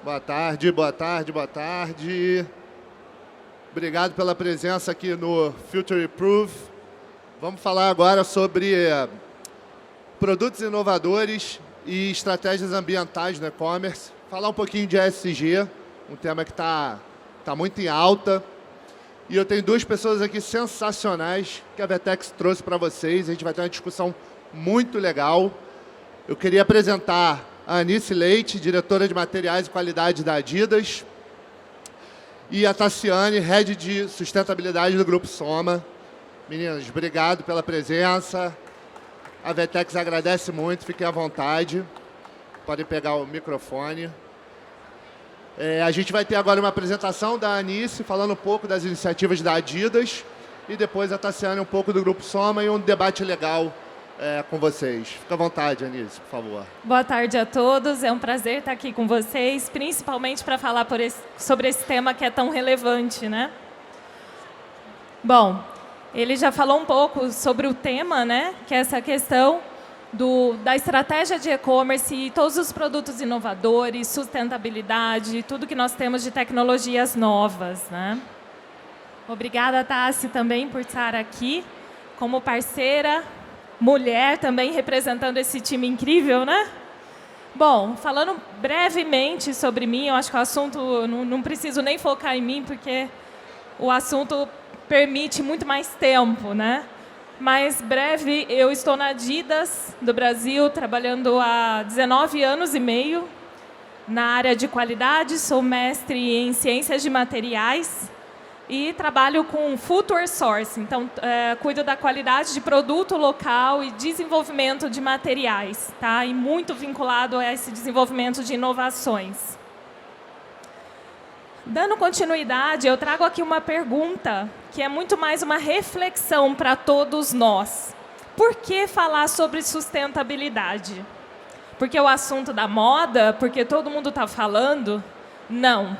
Boa tarde, boa tarde, boa tarde. Obrigado pela presença aqui no Future Proof. Vamos falar agora sobre produtos inovadores e estratégias ambientais no e-commerce. Falar um pouquinho de ESG, um tema que está muito em alta. E eu tenho duas pessoas aqui sensacionais que a Vetex trouxe para vocês. A gente vai ter uma discussão muito legal. Eu queria apresentar a Anice Leite, diretora de materiais e qualidade da Adidas, e a Tassiane, head de sustentabilidade do Grupo Soma. Meninas, obrigado pela presença. A Vetex agradece muito, fiquem à vontade. Podem pegar o microfone. A gente vai ter agora uma apresentação da Anice, falando um pouco das iniciativas da Adidas, e depois a Tassiane um pouco do Grupo Soma e um debate legal com vocês. Fica à vontade, Anice, por favor. Boa tarde a todos. É um prazer estar aqui com vocês, principalmente para falar sobre esse tema que é tão relevante, né? Bom, ele já falou um pouco sobre o tema, né? Que é essa questão da estratégia de e-commerce e todos os produtos inovadores, sustentabilidade, tudo que nós temos de tecnologias novas, né? Obrigada, Tassi, também por estar aqui como parceira, mulher também representando esse time incrível, né? Bom, falando brevemente sobre mim, eu acho que o assunto, não preciso nem focar em mim, porque o assunto permite muito mais tempo, né? Mas breve, eu estou na Adidas do Brasil, trabalhando há 19 anos e meio na área de qualidade, sou mestre em ciências de materiais e trabalho com Future Source, então cuido da qualidade de produto local e desenvolvimento de materiais, tá? E muito vinculado a esse desenvolvimento de inovações. Dando continuidade, eu trago aqui uma pergunta que é muito mais uma reflexão para todos nós. Por que falar sobre sustentabilidade? Porque o assunto da moda? Porque todo mundo está falando? Não.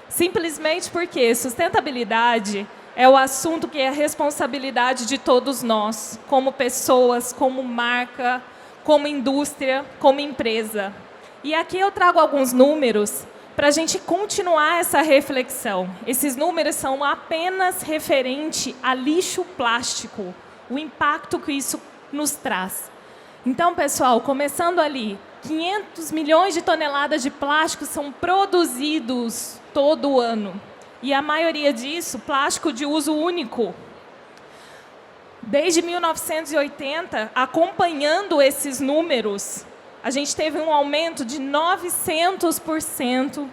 Simplesmente porque sustentabilidade é o assunto que é a responsabilidade de todos nós, como pessoas, como marca, como indústria, como empresa. E aqui eu trago alguns números para a gente continuar essa reflexão. Esses números são apenas referente a lixo plástico, o impacto que isso nos traz. Então, pessoal, começando ali, 500 milhões de toneladas de plástico são produzidos todo ano. E a maioria disso, plástico de uso único. Desde 1980, acompanhando esses números, a gente teve um aumento de 900%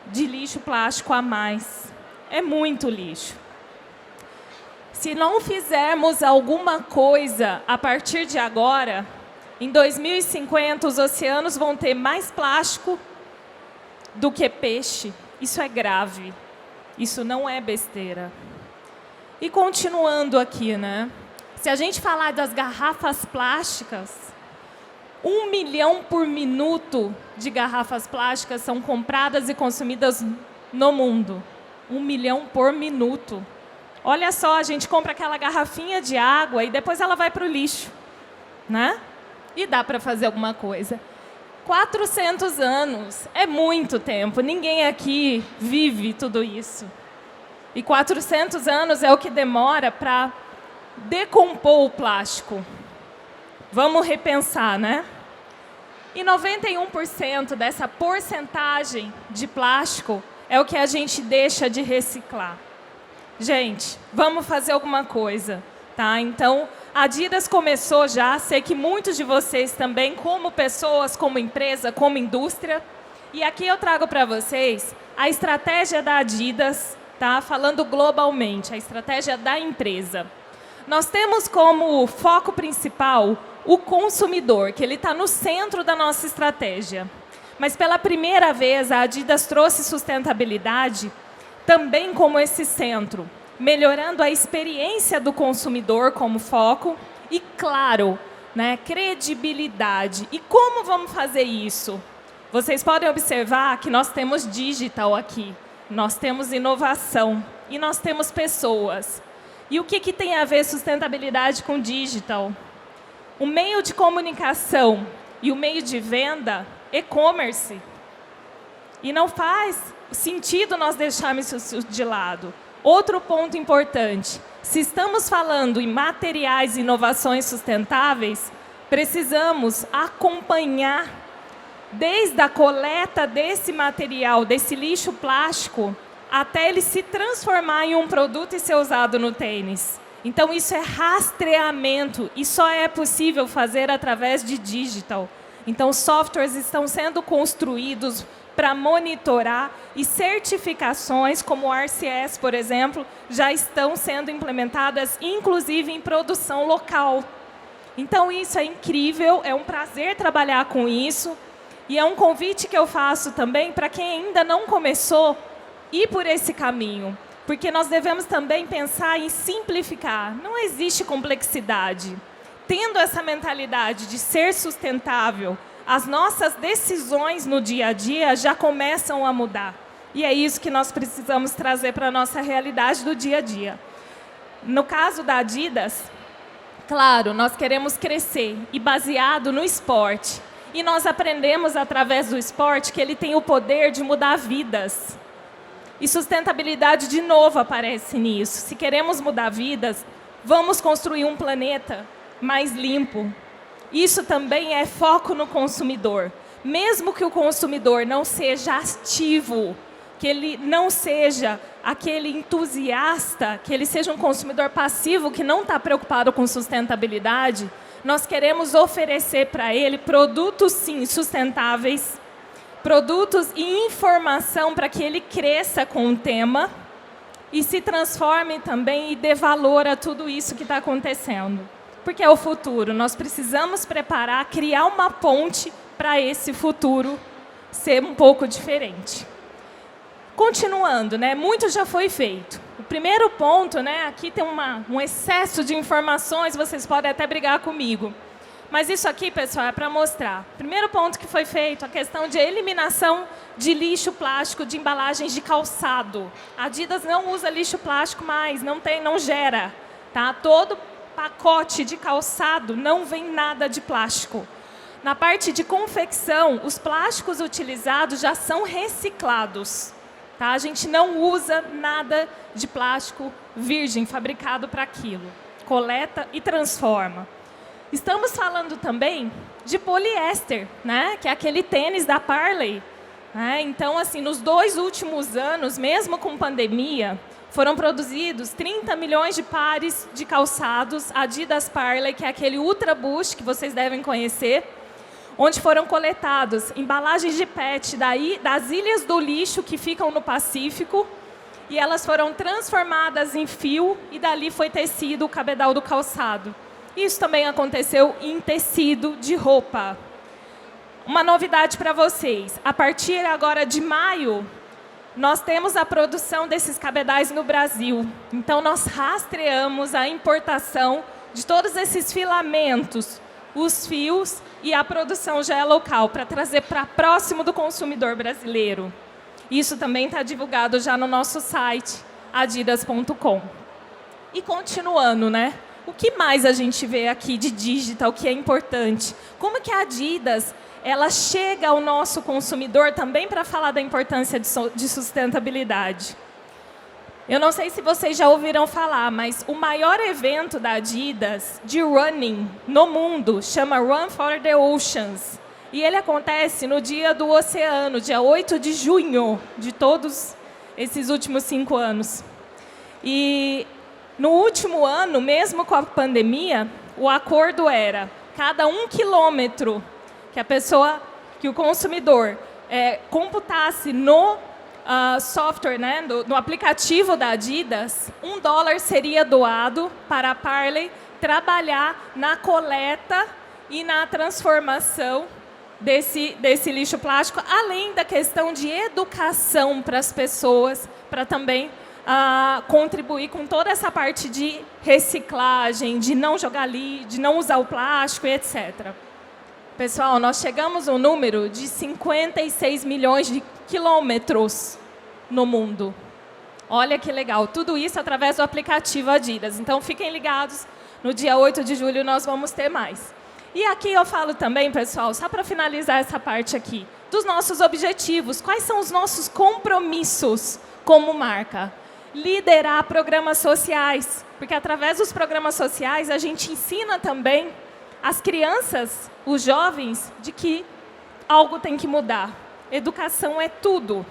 de lixo plástico a mais. É muito lixo. Se não fizermos alguma coisa a partir de agora, em 2050 os oceanos vão ter mais plástico do que peixe. Isso é grave. Isso não é besteira. E continuando aqui, né? Se a gente falar das garrafas plásticas, 1 milhão por minuto de garrafas plásticas são compradas e consumidas no mundo. 1 milhão por minuto. Olha só, a gente compra aquela garrafinha de água e depois ela vai para o lixo, né? E dá para fazer alguma coisa. 400 anos é muito tempo. Ninguém aqui vive tudo isso. E 400 anos é o que demora para decompor o plástico. Vamos repensar, né? E 91% dessa porcentagem de plástico é o que a gente deixa de reciclar. Gente, vamos fazer alguma coisa, tá? Então, a Adidas começou já, sei que muitos de vocês também, como pessoas, como empresa, como indústria. E aqui eu trago para vocês a estratégia da Adidas, tá? Falando globalmente, a estratégia da empresa. Nós temos como foco principal o consumidor, que ele está no centro da nossa estratégia. Mas pela primeira vez a Adidas trouxe sustentabilidade também como esse centro, melhorando a experiência do consumidor como foco e, claro, né, credibilidade. E como vamos fazer isso? Vocês podem observar que nós temos digital aqui, nós temos inovação e nós temos pessoas. E o que tem a ver sustentabilidade com digital? O meio de comunicação e o meio de venda, e-commerce, E não faz sentido nós deixarmos isso de lado. Outro ponto importante, se estamos falando em materiais e inovações sustentáveis, precisamos acompanhar desde a coleta desse material, desse lixo plástico, até ele se transformar em um produto e ser usado no tênis. Então, isso é rastreamento e só é possível fazer através de digital. Então, softwares estão sendo construídos para monitorar e certificações, como o RCS, por exemplo, já estão sendo implementadas, inclusive em produção local. Então, isso é incrível, é um prazer trabalhar com isso. E é um convite que eu faço também para quem ainda não começou, ir por esse caminho. Porque nós devemos também pensar em simplificar. Não existe complexidade. Tendo essa mentalidade de ser sustentável, as nossas decisões no dia a dia já começam a mudar. E é isso que nós precisamos trazer para a nossa realidade do dia a dia. No caso da Adidas, claro, nós queremos crescer e baseado no esporte. E nós aprendemos através do esporte que ele tem o poder de mudar vidas. E sustentabilidade, de novo, aparece nisso. Se queremos mudar vidas, vamos construir um planeta mais limpo. Isso também é foco no consumidor. Mesmo que o consumidor não seja ativo, que ele não seja aquele entusiasta, que ele seja um consumidor passivo que não está preocupado com sustentabilidade, nós queremos oferecer para ele produtos, sim, sustentáveis, produtos e informação para que ele cresça com o tema e se transforme também e dê valor a tudo isso que está acontecendo. Porque é o futuro, nós precisamos preparar, criar uma ponte para esse futuro ser um pouco diferente. Continuando, né, muito já foi feito. O primeiro ponto, né, aqui tem um excesso de informações, vocês podem até brigar comigo. Mas isso aqui, pessoal, é para mostrar. Primeiro ponto que foi feito, a questão de eliminação de lixo plástico de embalagens de calçado. A Adidas não usa lixo plástico mais, não gera. Tá? Todo pacote de calçado não vem nada de plástico. Na parte de confecção, os plásticos utilizados já são reciclados. Tá? A gente não usa nada de plástico virgem, fabricado para aquilo. Coleta e transforma. Estamos falando também de poliéster, né? Que é aquele tênis da Parley. Né? Então, assim, nos 2 últimos anos, mesmo com pandemia, foram produzidos 30 milhões de pares de calçados Adidas Parley, que é aquele Ultra Boost que vocês devem conhecer, onde foram coletados embalagens de PET das ilhas do lixo que ficam no Pacífico, e elas foram transformadas em fio e dali foi tecido o cabedal do calçado. Isso também aconteceu em tecido de roupa. Uma novidade para vocês, a partir agora de maio, nós temos a produção desses cabedais no Brasil. Então, nós rastreamos a importação de todos esses filamentos, os fios, e a produção já é local, para trazer para próximo do consumidor brasileiro. Isso também está divulgado já no nosso site, adidas.com. E continuando, né? O que mais a gente vê aqui de digital que é importante? Como que a Adidas ela chega ao nosso consumidor também para falar da importância de sustentabilidade? Eu não sei se vocês já ouviram falar, mas o maior evento da Adidas de running no mundo chama Run for the Oceans. E ele acontece no Dia do Oceano, dia 8 de junho de todos esses últimos 5 anos. E no último ano, mesmo com a pandemia, o acordo era cada 1 quilômetro que o consumidor computasse no software, né, no aplicativo da Adidas, $1 seria doado para a Parley trabalhar na coleta e na transformação desse lixo plástico, além da questão de educação para as pessoas, para também contribuir com toda essa parte de reciclagem, de não jogar lixo, de não usar o plástico e etc. Pessoal, nós chegamos ao número de 56 milhões de quilômetros no mundo. Olha que legal, tudo isso através do aplicativo Adidas. Então, fiquem ligados, no dia 8 de julho nós vamos ter mais. E aqui eu falo também, pessoal, só para finalizar essa parte aqui, dos nossos objetivos. Quais são os nossos compromissos como marca? Liderar programas sociais, porque através dos programas sociais a gente ensina também as crianças, os jovens, de que algo tem que mudar. Educação é tudo.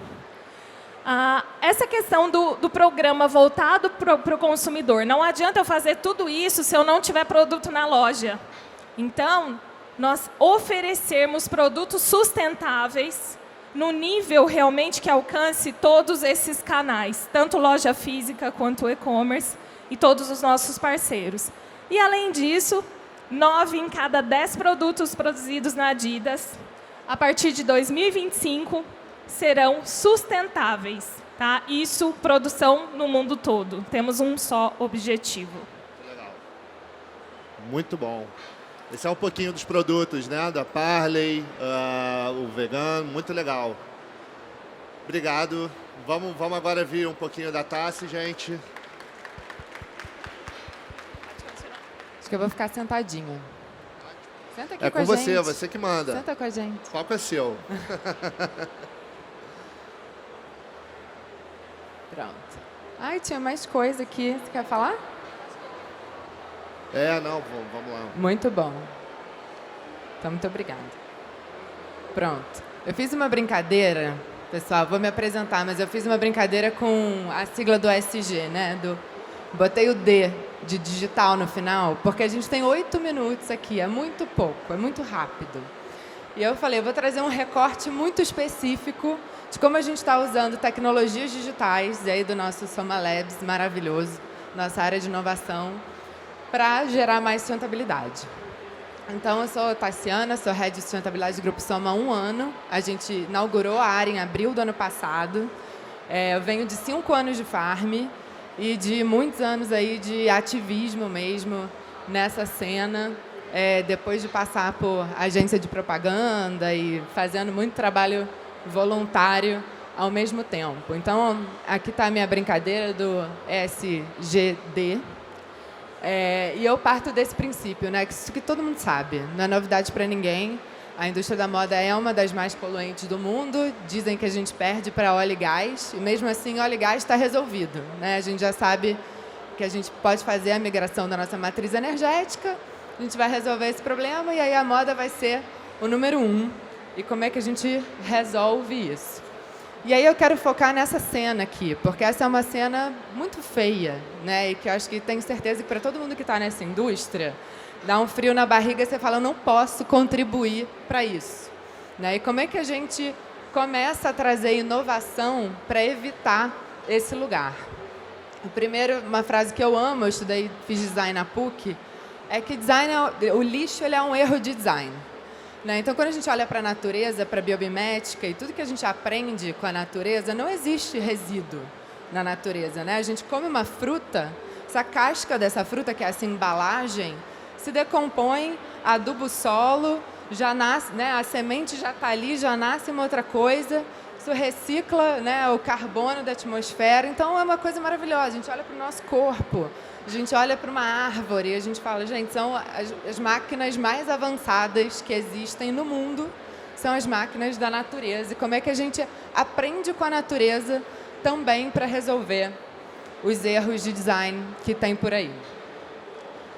Essa questão do programa voltado para o consumidor. Não adianta eu fazer tudo isso se eu não tiver produto na loja. Então, nós oferecermos produtos sustentáveis no nível realmente que alcance todos esses canais, tanto loja física quanto e-commerce e todos os nossos parceiros. E, além disso, 9 em cada 10 produtos produzidos na Adidas, a partir de 2025, serão sustentáveis. Tá? Isso, produção no mundo todo. Temos um só objetivo. Legal. Muito bom. Esse é um pouquinho dos produtos, né? Da Parley, o vegano, muito legal. Obrigado. Vamos agora ver um pouquinho da Tassi, gente. Acho que eu vou ficar sentadinha. Senta aqui É com a com gente. você, você que manda. Senta com a gente. Qual que é seu? Pronto. Ai, tinha mais coisa aqui. Você quer falar? Não, vamos lá. Muito bom. Então, muito obrigada. Pronto. Eu fiz uma brincadeira, pessoal, vou me apresentar, mas eu fiz uma brincadeira com a sigla do SG, né? Botei o D de digital no final, porque a gente tem 8 minutos aqui, é muito pouco, é muito rápido. E eu falei, eu vou trazer um recorte muito específico de como a gente está usando tecnologias digitais, e aí do nosso Soma Labs maravilhoso, nossa área de inovação, para gerar mais sustentabilidade. Então, eu sou Tassiana, sou Head de Sustentabilidade do Grupo Soma há 1 ano. A gente inaugurou a área em abril do ano passado. Eu venho de 5 anos de Farm e de muitos anos aí de ativismo mesmo nessa cena, depois de passar por agência de propaganda e fazendo muito trabalho voluntário ao mesmo tempo. Então, aqui está a minha brincadeira do SGD. E eu parto desse princípio, né, que isso que todo mundo sabe, não é novidade para ninguém. A indústria da moda é uma das mais poluentes do mundo. Dizem que a gente perde para óleo e gás, e mesmo assim, óleo e gás está resolvido, né? A gente já sabe que a gente pode fazer a migração da nossa matriz energética, a gente vai resolver esse problema, e aí a moda vai ser o número 1. E como é que a gente resolve isso? E aí eu quero focar nessa cena aqui, porque essa é uma cena muito feia, né? E que eu acho que tenho certeza que para todo mundo que está nessa indústria, dá um frio na barriga e você fala, eu não posso contribuir para isso, né? E como é que a gente começa a trazer inovação para evitar esse lugar? Primeiro, uma frase que eu amo, eu estudei, fiz design na PUC, é que o lixo ele é um erro de design. Então, quando a gente olha para a natureza, para a biomimética e tudo que a gente aprende com a natureza, não existe resíduo na natureza, né? A gente come uma fruta, essa casca dessa fruta, que é essa embalagem, se decompõe, aduba o solo, já nasce, né? A semente já está ali, já nasce uma outra coisa, isso recicla, né, o carbono da atmosfera. Então, é uma coisa maravilhosa. A gente olha para o nosso corpo, a gente olha para uma árvore e a gente fala, gente, são as máquinas mais avançadas que existem no mundo, são as máquinas da natureza. E como é que a gente aprende com a natureza também para resolver os erros de design que tem por aí.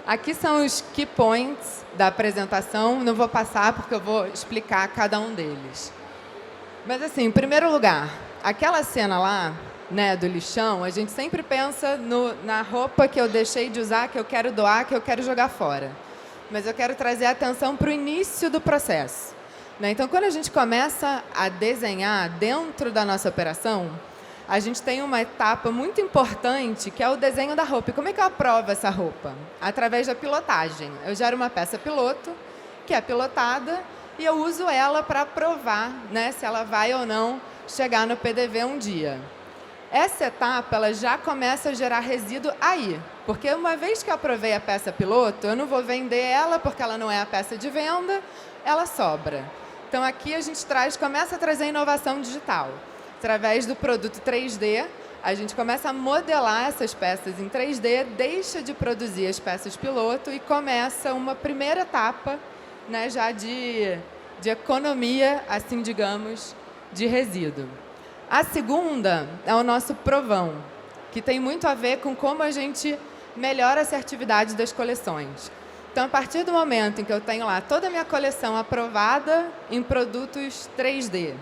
Aqui são os key points da apresentação, não vou passar porque eu vou explicar cada um deles. Mas assim, em primeiro lugar, aquela cena lá, né, do lixão, a gente sempre pensa na roupa que eu deixei de usar, que eu quero doar, que eu quero jogar fora. Mas eu quero trazer a atenção para o início do processo, né? Então, quando a gente começa a desenhar dentro da nossa operação, a gente tem uma etapa muito importante, que é o desenho da roupa. E como é que eu aprovo essa roupa? Através da pilotagem. Eu gero uma peça piloto, que é pilotada, e eu uso ela para provar, né, se ela vai ou não chegar no PDV um dia. Essa etapa ela já começa a gerar resíduo aí, porque uma vez que eu aprovei a peça piloto, eu não vou vender ela porque ela não é a peça de venda, ela sobra. Então aqui a gente começa a trazer inovação digital. Através do produto 3D, a gente começa a modelar essas peças em 3D, deixa de produzir as peças piloto e começa uma primeira etapa, né, já de de economia, assim digamos, de resíduo. A segunda é o nosso provão, que tem muito a ver com como a gente melhora a assertividade das coleções. Então, a partir do momento em que eu tenho lá toda a minha coleção aprovada em produtos 3D,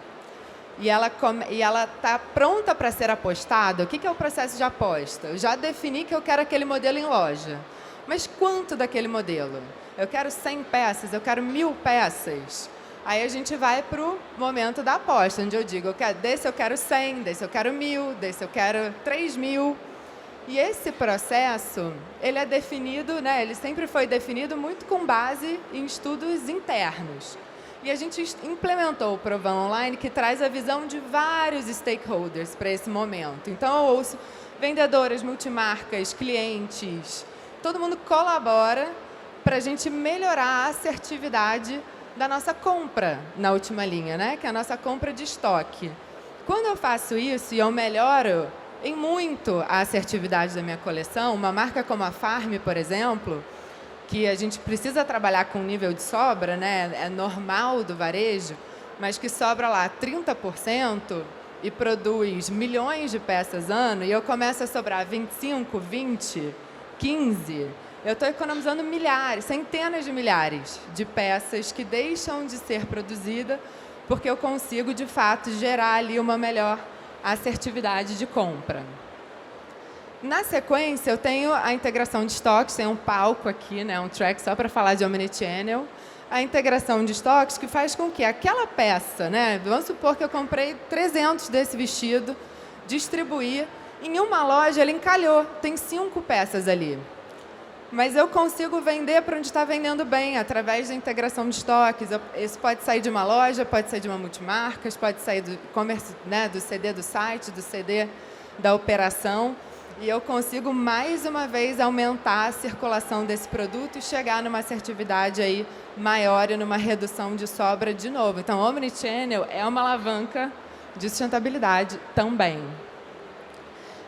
e ela está pronta para ser apostada, o que é o processo de aposta? Eu já defini que eu quero aquele modelo em loja. Mas quanto daquele modelo? Eu quero 100 peças, eu quero 1000 peças. Aí a gente vai para o momento da aposta, onde eu digo, desse eu quero 100, desse eu quero 1000, desse eu quero 3000. E esse processo, ele é definido, né, ele sempre foi definido muito com base em estudos internos. E a gente implementou o Provão Online, que traz a visão de vários stakeholders para esse momento. Então, eu ouço vendedoras, multimarcas, clientes, todo mundo colabora para a gente melhorar a assertividade da nossa compra na última linha, né? Que é a nossa compra de estoque. Quando eu faço isso e eu melhoro em muito a assertividade da minha coleção, uma marca como a Farm, por exemplo, que a gente precisa trabalhar com nível de sobra, né? É normal do varejo, mas que sobra lá 30% e produz milhões de peças ano, e eu começo a sobrar 25, 20, 15, eu estou economizando milhares, centenas de milhares de peças que deixam de ser produzidas porque eu consigo, de fato, gerar ali uma melhor assertividade de compra. Na sequência, eu tenho a integração de estoques, tem um palco aqui, né, um track só para falar de Omnichannel. A integração de estoques que faz com que aquela peça, né, vamos supor que eu comprei 300 desse vestido, distribuí, em uma loja ele encalhou, tem 5 peças ali. Mas eu consigo vender para onde está vendendo bem, através da integração de estoques. Isso pode sair de uma loja, pode sair de uma multimarcas, pode sair do e-commerce, né, do CD do site, do CD da operação. E eu consigo, mais uma vez, aumentar a circulação desse produto e chegar numa assertividade aí maior e numa redução de sobra de novo. Então, o Omnichannel é uma alavanca de sustentabilidade também.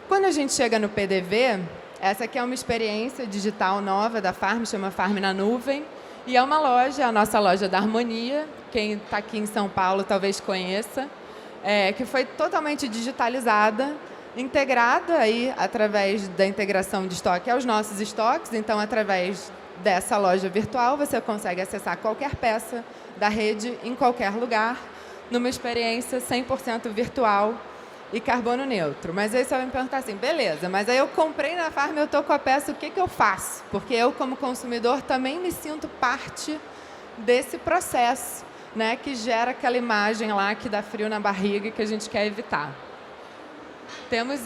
Quando a gente chega no PDV, essa aqui é uma experiência digital nova da Farm, chama Farm na Nuvem, e é uma loja, a nossa loja da Harmonia, quem está aqui em São Paulo talvez conheça, que foi totalmente digitalizada, integrada aí através da integração de estoque aos nossos estoques. Então, através dessa loja virtual, você consegue acessar qualquer peça da rede em qualquer lugar, numa experiência 100% virtual e carbono neutro. Mas aí você vai me perguntar assim, beleza, mas aí eu comprei na Farm, eu estou com a peça, o que eu faço? Porque eu, como consumidor, também me sinto parte desse processo, né, que gera aquela imagem lá que dá frio na barriga e que a gente quer evitar. Temos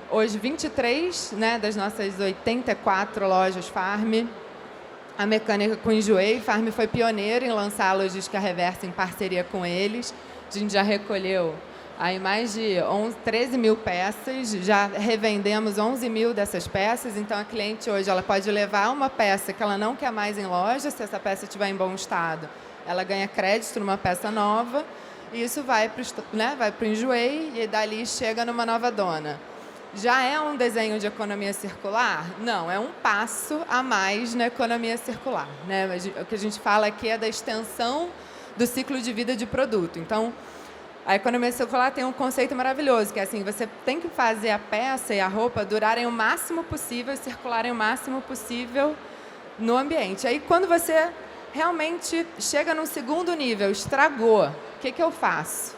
hoje 23, né, das nossas 84 lojas Farm. A mecânica com Enjoei, Farm foi pioneira em lançar a logística reversa em parceria com eles. A gente já recolheu aí mais de 13 mil peças, já revendemos 11 mil dessas peças, então a cliente hoje ela pode levar uma peça que ela não quer mais em loja, se essa peça estiver em bom estado, ela ganha crédito numa peça nova, e isso vai para o Enjoei e dali chega numa nova dona. Já é um desenho de economia circular? Não, é um passo a mais na economia circular, né? O que a gente fala aqui é da extensão do ciclo de vida de produto. Então, a economia circular tem um conceito maravilhoso, que é assim, você tem que fazer a peça e a roupa durarem o máximo possível, circularem o máximo possível no ambiente. Aí, quando você realmente chega num segundo nível, estragou, o que eu faço?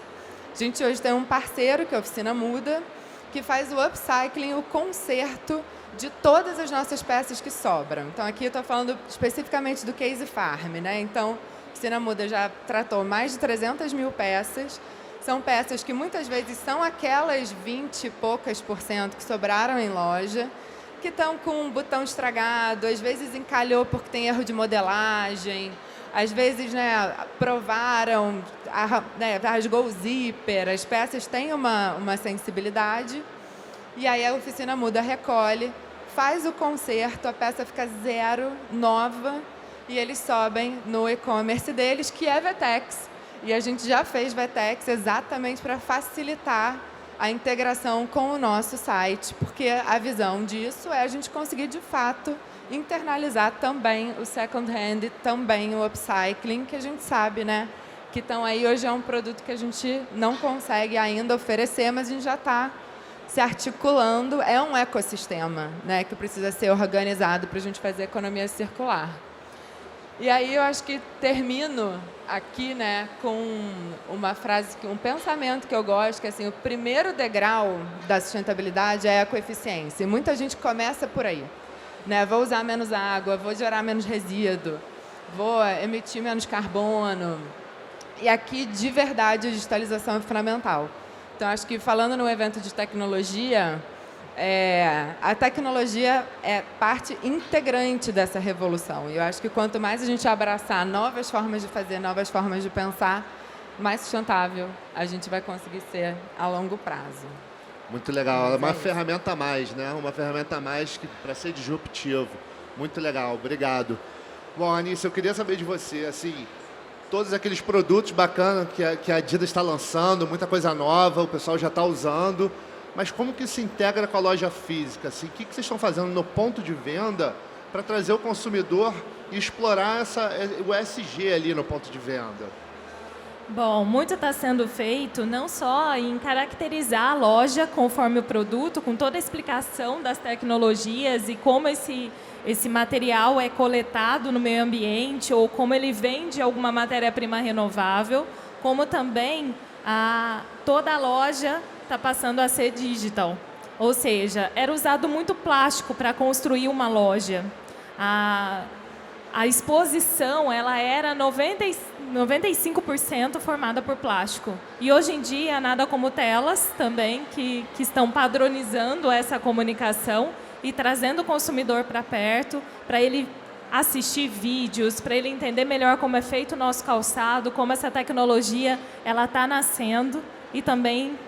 A gente hoje tem um parceiro, que é a Oficina Muda, que faz o upcycling, o conserto de todas as nossas peças que sobram. Então, aqui eu estou falando especificamente do Case Farm, né? Então, a Oficina Muda já tratou mais de 300 mil peças. São peças que muitas vezes são aquelas 20 e poucas % que sobraram em loja, que estão com um botão estragado, às vezes encalhou porque tem erro de modelagem, às vezes, né, provaram, rasgou o zíper, as peças têm uma sensibilidade, e aí a Oficina Muda recolhe, faz o conserto, a peça fica zero, nova, e eles sobem no e-commerce deles, que é Vetex. E a gente já fez Vetex exatamente para facilitar a integração com o nosso site, porque a visão disso é a gente conseguir, de fato, internalizar também o second hand, também o upcycling, que a gente sabe, né, que estão aí. Hoje é um produto que a gente não consegue ainda oferecer, mas a gente já está se articulando. É um ecossistema, né, que precisa ser organizado para a gente fazer economia circular. E aí eu acho que termino aqui, né, com uma frase, um pensamento que eu gosto, que assim, o primeiro degrau da sustentabilidade é a ecoeficiência. E muita gente começa por aí, né? Vou usar menos água, vou gerar menos resíduo, vou emitir menos carbono. E aqui, de verdade, a digitalização é fundamental. Então, acho que falando no evento de tecnologia, a tecnologia é parte integrante dessa revolução. E eu acho que quanto mais a gente abraçar novas formas de fazer, novas formas de pensar, mais sustentável a gente vai conseguir ser a longo prazo. Muito legal. É uma ferramenta a mais, né? Uma ferramenta a mais para ser disruptivo. Muito legal. Obrigado. Bom, Anícia, eu queria saber de você, assim, todos aqueles produtos bacanas que a Adidas está lançando, muita coisa nova, o pessoal já está usando. Mas como que se integra com a loja física? Assim, o que vocês estão fazendo no ponto de venda para trazer o consumidor e explorar o ESG ali no ponto de venda? Bom, muito está sendo feito não só em caracterizar a loja conforme o produto, com toda a explicação das tecnologias e como esse material é coletado no meio ambiente ou como ele vem de alguma matéria-prima renovável, como também toda a loja está passando a ser digital. Ou seja, era usado muito plástico para construir uma loja. A exposição ela era 95% formada por plástico. E hoje em dia, nada como telas também, que estão padronizando essa comunicação e trazendo o consumidor para perto, para ele assistir vídeos, para ele entender melhor como é feito o nosso calçado, como essa tecnologia ela está nascendo e também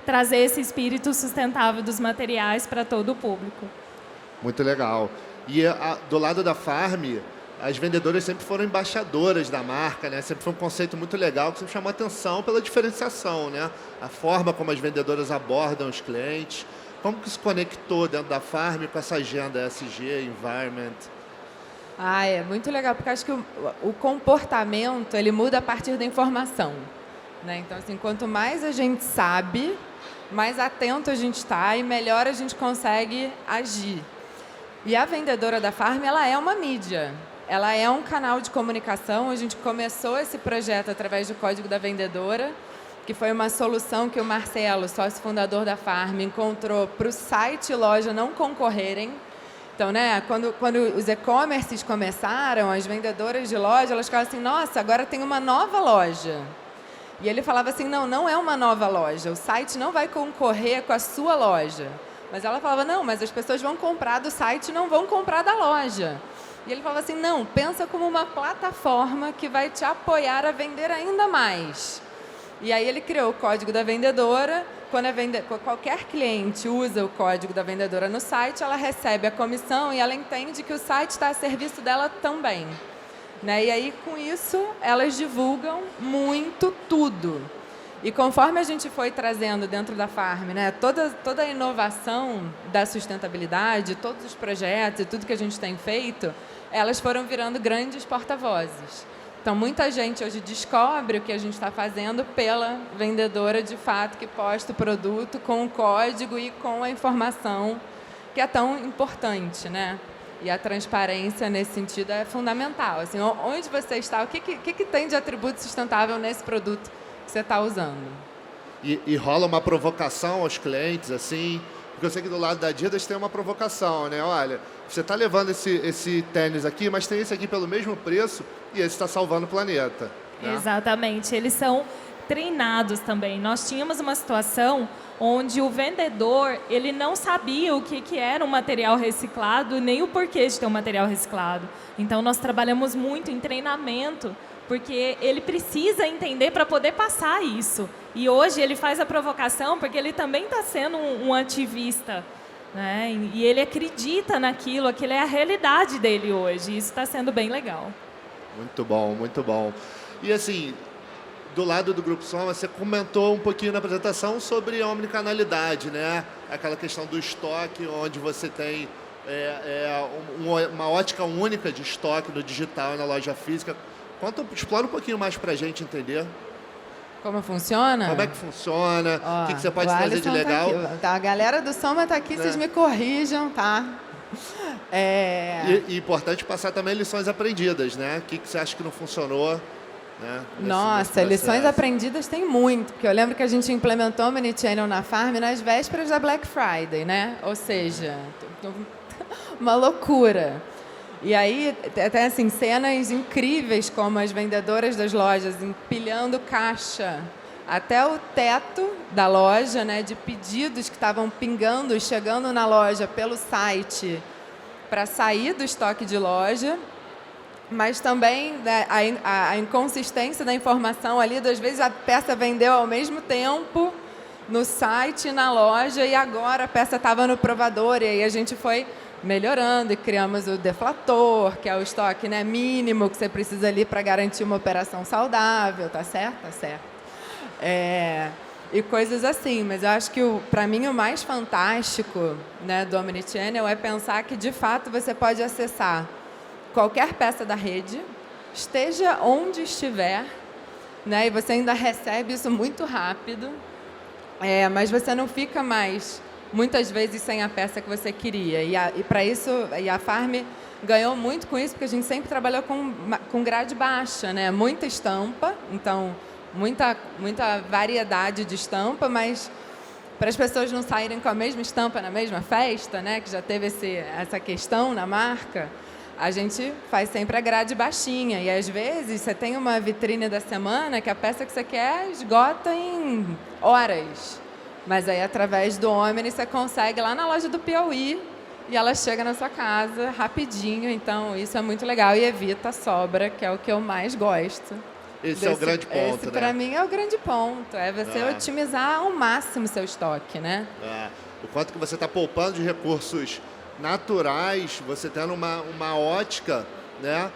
trazer esse espírito sustentável dos materiais para todo o público. Muito legal. E do lado da Farm, as vendedoras sempre foram embaixadoras da marca, né? Sempre foi um conceito muito legal que sempre chamou atenção pela diferenciação, né? A forma como as vendedoras abordam os clientes. Como que se conectou dentro da Farm com essa agenda ESG, Environment? É muito legal, porque acho que o comportamento ele muda a partir da informação, né? Então, assim, quanto mais a gente sabe, mais atento a gente está e melhor a gente consegue agir. E a vendedora da Farm, ela é uma mídia. Ela é um canal de comunicação. A gente começou esse projeto através do Código da Vendedora, que foi uma solução que o Marcelo, sócio fundador da Farm, encontrou para o site e loja não concorrerem. Então, né, quando os e-commerces começaram, as vendedoras de loja, elas ficavam assim, nossa, agora tem uma nova loja. E ele falava assim, não é uma nova loja, o site não vai concorrer com a sua loja. Mas ela falava, não, mas as pessoas vão comprar do site e não vão comprar da loja. E ele falava assim, não, pensa como uma plataforma que vai te apoiar a vender ainda mais. E aí ele criou o Código da Vendedora. Quando qualquer cliente usa o Código da Vendedora no site, ela recebe a comissão e ela entende que o site está a serviço dela também. Né? E aí, com isso, elas divulgam muito tudo. E conforme a gente foi trazendo dentro da Farm, né, toda a inovação da sustentabilidade, todos os projetos e tudo que a gente tem feito, elas foram virando grandes porta-vozes. Então, muita gente hoje descobre o que a gente está fazendo pela vendedora, de fato, que posta o produto com o código e com a informação que é tão importante, né? E a transparência, nesse sentido, é fundamental. Assim, onde você está, o que tem de atributo sustentável nesse produto que você está usando? E rola uma provocação aos clientes, assim, porque eu sei que do lado da Adidas tem uma provocação, né? Olha, você está levando esse tênis aqui, mas tem esse aqui pelo mesmo preço e esse está salvando o planeta. Né? Exatamente. Eles são treinados também. Nós tínhamos uma situação onde o vendedor ele não sabia o que era um material reciclado, nem o porquê de ter um material reciclado. Então, nós trabalhamos muito em treinamento, porque ele precisa entender para poder passar isso. E hoje ele faz a provocação porque ele também está sendo um ativista, né? E ele acredita naquilo, aquilo é a realidade dele hoje. Isso está sendo bem legal. Muito bom, muito bom. E assim, do lado do Grupo Soma, você comentou um pouquinho na apresentação sobre a omnicanalidade, né? Aquela questão do estoque, onde você tem uma ótica única de estoque no digital e na loja física. Explora um pouquinho mais para a gente entender. Como funciona? Como é que funciona, Ó, o que você pode trazer de legal. Tá aqui, tá, a galera do Soma tá aqui, vocês me corrijam, tá? E importante passar também lições aprendidas, né? O que você acha que não funcionou? Né? Nossa, lições aprendidas tem muito, porque eu lembro que a gente implementou o Omnichannel na Farm nas vésperas da Black Friday, né? Ou seja, uma loucura. E aí, até assim, cenas incríveis, como as vendedoras das lojas empilhando caixa até o teto da loja, né, de pedidos que estavam pingando e chegando na loja pelo site para sair do estoque de loja, mas também, né, a inconsistência da informação ali, às vezes a peça vendeu ao mesmo tempo no site e na loja, e agora a peça estava no provador, e aí a gente foi melhorando e criamos o deflator, que é o estoque, né, mínimo que você precisa ali para garantir uma operação saudável, tá certo? Tá certo. E coisas assim, mas eu acho que para mim o mais fantástico, né, do Omnichannel é pensar que de fato você pode acessar qualquer peça da rede, esteja onde estiver, né, e você ainda recebe isso muito rápido, mas você não fica mais muitas vezes sem a peça que você queria. E para isso, a Farm ganhou muito com isso, porque a gente sempre trabalhou com grade baixa, né? Muita estampa, então muita variedade de estampa, mas para as pessoas não saírem com a mesma estampa na mesma festa, né? Que já teve essa questão na marca, a gente faz sempre a grade baixinha. E às vezes você tem uma vitrine da semana que a peça que você quer esgota em horas. Mas aí, através do Omni, você consegue lá na loja do Piauí e ela chega na sua casa rapidinho. Então, isso é muito legal e evita a sobra, que é o que eu mais gosto. Esse é o grande ponto, esse, né? para mim, é o grande ponto. É você otimizar ao máximo o seu estoque, né? O quanto que você está poupando de recursos naturais, você tendo uma ótica, né,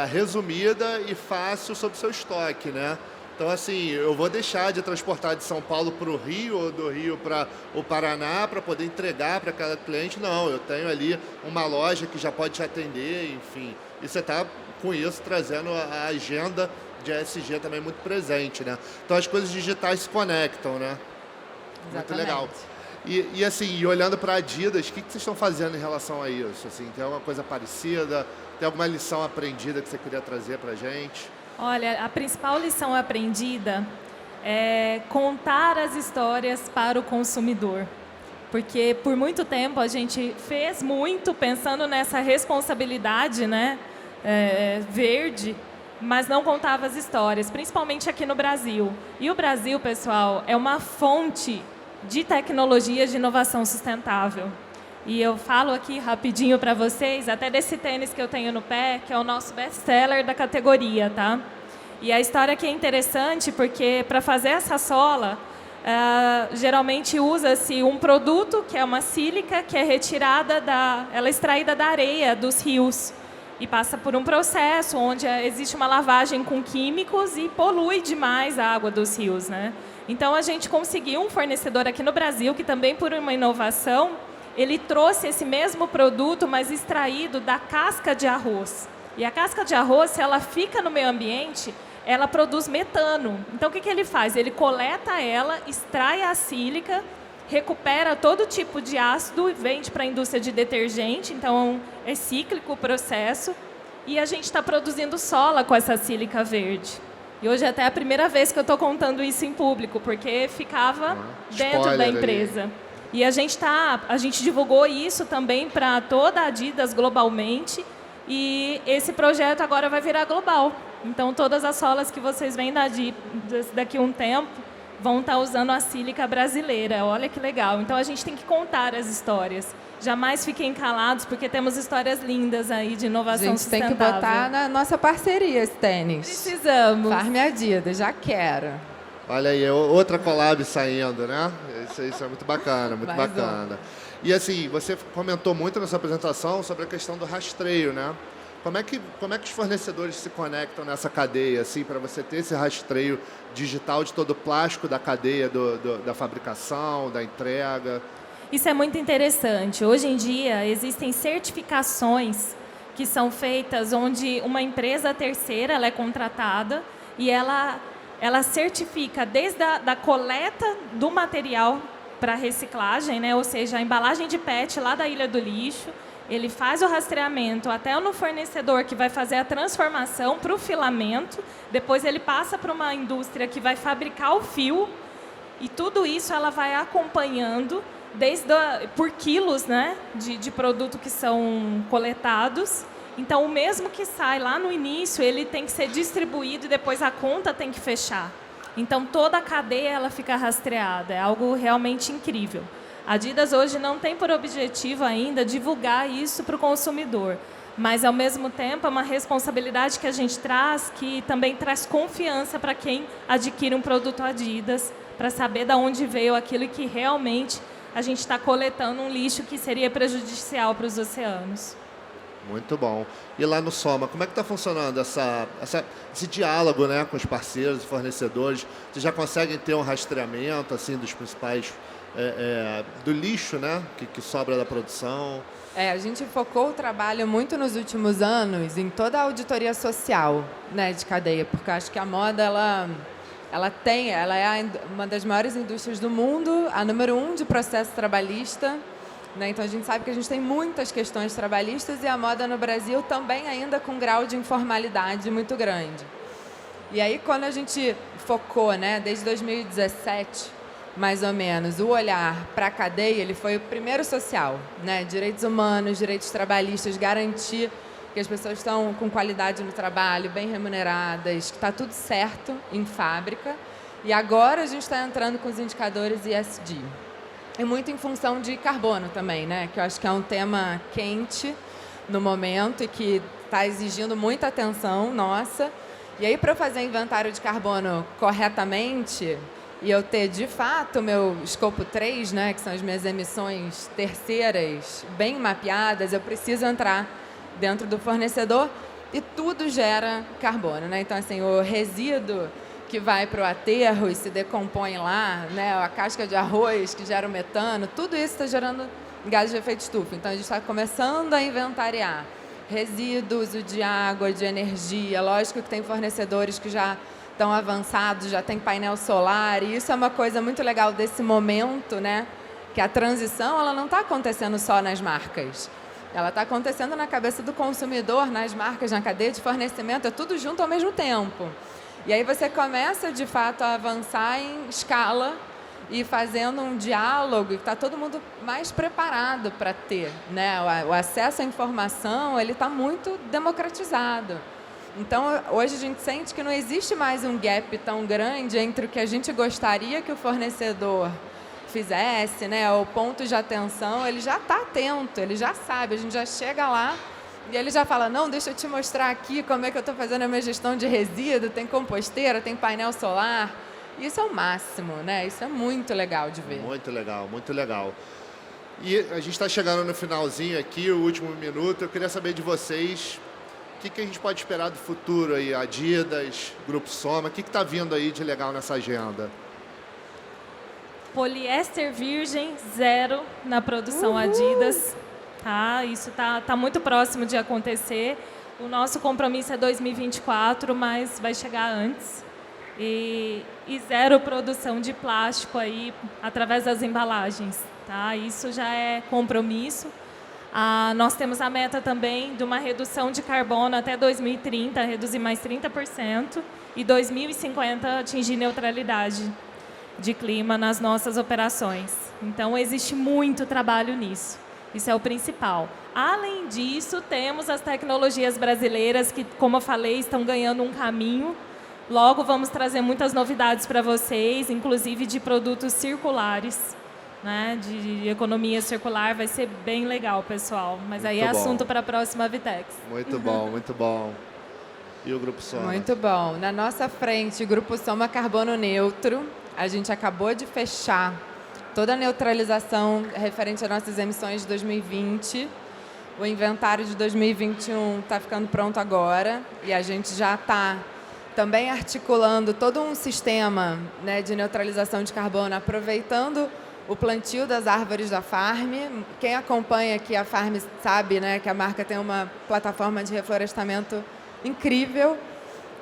resumida e fácil sobre o seu estoque, né? Então, assim, eu vou deixar de transportar de São Paulo para o Rio, ou do Rio para o Paraná, para poder entregar para cada cliente. Não, eu tenho ali uma loja que já pode te atender, enfim. E você está, com isso, trazendo a agenda de ESG também muito presente, né? Então, as coisas digitais se conectam, né? Exatamente. Muito legal. E assim, olhando para a Adidas, o que vocês estão fazendo em relação a isso? Assim, tem alguma coisa parecida? Tem alguma lição aprendida que você queria trazer para a gente? Olha, a principal lição aprendida é contar as histórias para o consumidor. Porque por muito tempo a gente fez muito pensando nessa responsabilidade, né, verde, mas não contava as histórias, principalmente aqui no Brasil. E o Brasil, pessoal, é uma fonte de tecnologia de inovação sustentável. E eu falo aqui rapidinho para vocês, até desse tênis que eu tenho no pé, que é o nosso best-seller da categoria, tá? E a história aqui é interessante porque para fazer essa sola, geralmente usa-se um produto, que é uma sílica, que é retirada ela é extraída da areia dos rios e passa por um processo onde existe uma lavagem com químicos e polui demais a água dos rios, né? Então a gente conseguiu um fornecedor aqui no Brasil que também por uma inovação ele trouxe esse mesmo produto, mas extraído da casca de arroz. E a casca de arroz, se ela fica no meio ambiente, ela produz metano. Então, o que ele faz? Ele coleta ela, extrai a sílica, recupera todo tipo de ácido e vende para a indústria de detergente. Então, é cíclico o processo. E a gente está produzindo sola com essa sílica verde. E hoje é até a primeira vez que eu estou contando isso em público, porque ficava dentro da empresa. Ali. E a gente divulgou isso também para toda a Adidas globalmente e esse projeto agora vai virar global. Então, todas as solas que vocês veem da Adidas daqui a um tempo vão estar usando a sílica brasileira. Olha que legal. Então, a gente tem que contar as histórias. Jamais fiquem calados, porque temos histórias lindas aí de inovação sustentável. A gente tem que botar na nossa parceria esse tênis. Precisamos. Farm Adidas, já quero. Olha aí, outra collab saindo, né? Isso é muito bacana, muito bacana. E assim, você comentou muito na sua apresentação sobre a questão do rastreio, né? Como é que os fornecedores se conectam nessa cadeia, assim, para você ter esse rastreio digital de todo o plástico da cadeia da fabricação, da entrega? Isso é muito interessante. Hoje em dia, existem certificações que são feitas onde uma empresa terceira ela é contratada e ela certifica desde a coleta do material para reciclagem, né? Ou seja, a embalagem de PET lá da Ilha do Lixo, ele faz o rastreamento até no fornecedor que vai fazer a transformação para o filamento, depois ele passa para uma indústria que vai fabricar o fio, e tudo isso ela vai acompanhando por quilos, né, de produto que são coletados. Então, o mesmo que sai lá no início, ele tem que ser distribuído e depois a conta tem que fechar. Então, toda a cadeia ela fica rastreada. É algo realmente incrível. A Adidas hoje não tem por objetivo ainda divulgar isso para o consumidor, mas, ao mesmo tempo, é uma responsabilidade que a gente traz, que também traz confiança para quem adquire um produto Adidas, para saber de onde veio aquilo e que realmente a gente está coletando um lixo que seria prejudicial para os oceanos. Muito bom. E lá no Soma, como é que está funcionando esse diálogo, né, com os parceiros e fornecedores? Vocês já conseguem ter um rastreamento assim, dos principais do lixo, né, que sobra da produção? A gente focou o trabalho muito nos últimos anos em toda a auditoria social, né, de cadeia, porque eu acho que a moda ela é uma das maiores indústrias do mundo, a número 1 de processo trabalhista. Né? Então, a gente sabe que a gente tem muitas questões trabalhistas e a moda no Brasil também ainda com um grau de informalidade muito grande. E aí, quando a gente focou, né, desde 2017, mais ou menos, o olhar para a cadeia, ele foi o primeiro social, né? Direitos humanos, direitos trabalhistas, garantir que as pessoas estão com qualidade no trabalho, bem remuneradas, que está tudo certo em fábrica. E agora a gente está entrando com os indicadores ESG. E muito em função de carbono também, né? Que eu acho que é um tema quente no momento e que está exigindo muita atenção nossa. E aí, para eu fazer inventário de carbono corretamente e eu ter, de fato, o meu escopo 3, né, que são as minhas emissões terceiras, bem mapeadas, eu preciso entrar dentro do fornecedor e tudo gera carbono, né? Então, assim, o resíduo que vai para o aterro e se decompõe lá, né, a casca de arroz que gera o metano, tudo isso está gerando gases de efeito estufa. Então, a gente está começando a inventariar resíduos, uso de água, de energia. Lógico que tem fornecedores que já estão avançados, já tem painel solar, e isso é uma coisa muito legal desse momento, né, que a transição ela não está acontecendo só nas marcas. Ela está acontecendo na cabeça do consumidor, nas marcas, na cadeia de fornecimento, é tudo junto ao mesmo tempo. E aí você começa, de fato, a avançar em escala e fazendo um diálogo, e está todo mundo mais preparado para ter, né? O acesso à informação ele está muito democratizado. Então, hoje a gente sente que não existe mais um gap tão grande entre o que a gente gostaria que o fornecedor fizesse, né? O ponto de atenção, ele já está atento, ele já sabe, a gente já chega lá e ele já fala, não, deixa eu te mostrar aqui como é que eu estou fazendo a minha gestão de resíduo, tem composteira, tem painel solar. Isso é o máximo, né? Isso é muito legal de ver. Muito legal, muito legal. E a gente está chegando no finalzinho aqui, o último minuto. Eu queria saber de vocês, o que a gente pode esperar do futuro aí? Adidas, Grupo Soma, o que está vindo aí de legal nessa agenda? Poliéster virgem, 0 na produção Adidas. Tá? Isso tá muito próximo de acontecer. O nosso compromisso é 2024, mas vai chegar antes. E 0 produção de plástico aí através das embalagens. Tá? Isso já é compromisso. Nós temos a meta também de uma redução de carbono até 2030, reduzir mais 30%, e 2050 atingir neutralidade de clima nas nossas operações. Então, existe muito trabalho nisso. Isso é o principal. Além disso, temos as tecnologias brasileiras que, como eu falei, estão ganhando um caminho. Logo, vamos trazer muitas novidades para vocês, inclusive de produtos circulares, né? De economia circular. Vai ser bem legal, pessoal. Mas aí é assunto para a próxima Vitex. Muito bom, muito bom. E o Grupo Soma? Muito bom. Na nossa frente, o Grupo Soma Carbono Neutro. A gente acabou de fechar toda a neutralização referente às nossas emissões de 2020. O inventário de 2021 está ficando pronto agora e a gente já está também articulando todo um sistema, né, de neutralização de carbono, aproveitando o plantio das árvores da Farm. Quem acompanha aqui a Farm sabe, né, que a marca tem uma plataforma de reflorestamento incrível,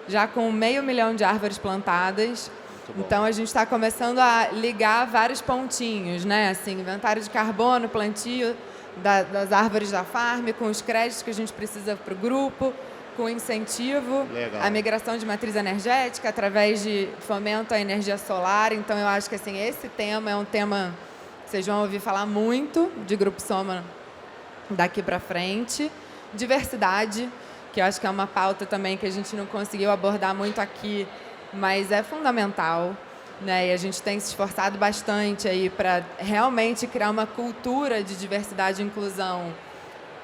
já com 500 mil de árvores plantadas. Então, a gente está começando a ligar vários pontinhos, né? Assim, inventário de carbono, plantio das árvores da Farm, com os créditos que a gente precisa para o grupo, com incentivo, a migração de matriz energética através de fomento à energia solar. Então, eu acho que assim, esse tema é um tema que vocês vão ouvir falar muito de Grupo Soma daqui para frente. Diversidade, que eu acho que é uma pauta também que a gente não conseguiu abordar muito aqui, mas é fundamental, né? E a gente tem se esforçado bastante aí para realmente criar uma cultura de diversidade e inclusão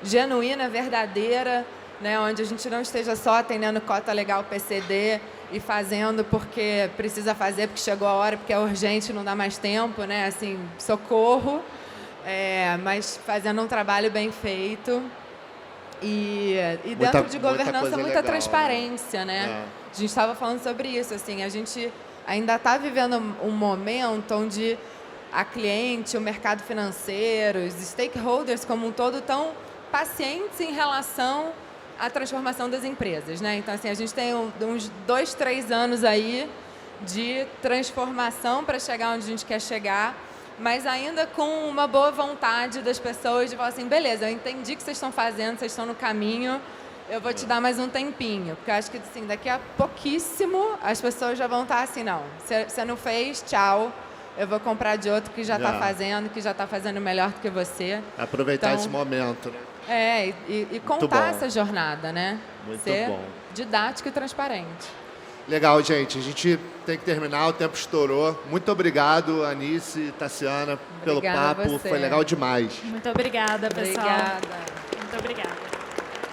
genuína, verdadeira, né? Onde a gente não esteja só atendendo cota legal PCD e fazendo porque precisa fazer, porque chegou a hora, porque é urgente, não dá mais tempo, né? Assim, socorro, mas fazendo um trabalho bem feito. E dentro de governança, muita transparência, né? A gente estava falando sobre isso, assim, a gente ainda está vivendo um momento onde a cliente, o mercado financeiro, os stakeholders como um todo estão pacientes em relação à transformação das empresas, né? Então, assim, a gente tem uns 2, 3 anos aí de transformação para chegar onde a gente quer chegar, mas ainda com uma boa vontade das pessoas de falar assim, beleza, eu entendi o que vocês estão fazendo, vocês estão no caminho, eu vou te dar mais um tempinho. Porque eu acho que assim, daqui a pouquíssimo as pessoas já vão estar assim, não, você não fez, tchau, eu vou comprar de outro que já está fazendo, que já está fazendo melhor do que você. Aproveitar então, esse momento, né? E contar essa jornada, né? Muito Ser bom. didático e transparente. Legal, gente. A gente tem que terminar, o tempo estourou. Muito obrigado, Anice e Tassiana, pelo papo. Foi legal demais. Muito obrigada, pessoal. Obrigada. Muito obrigada.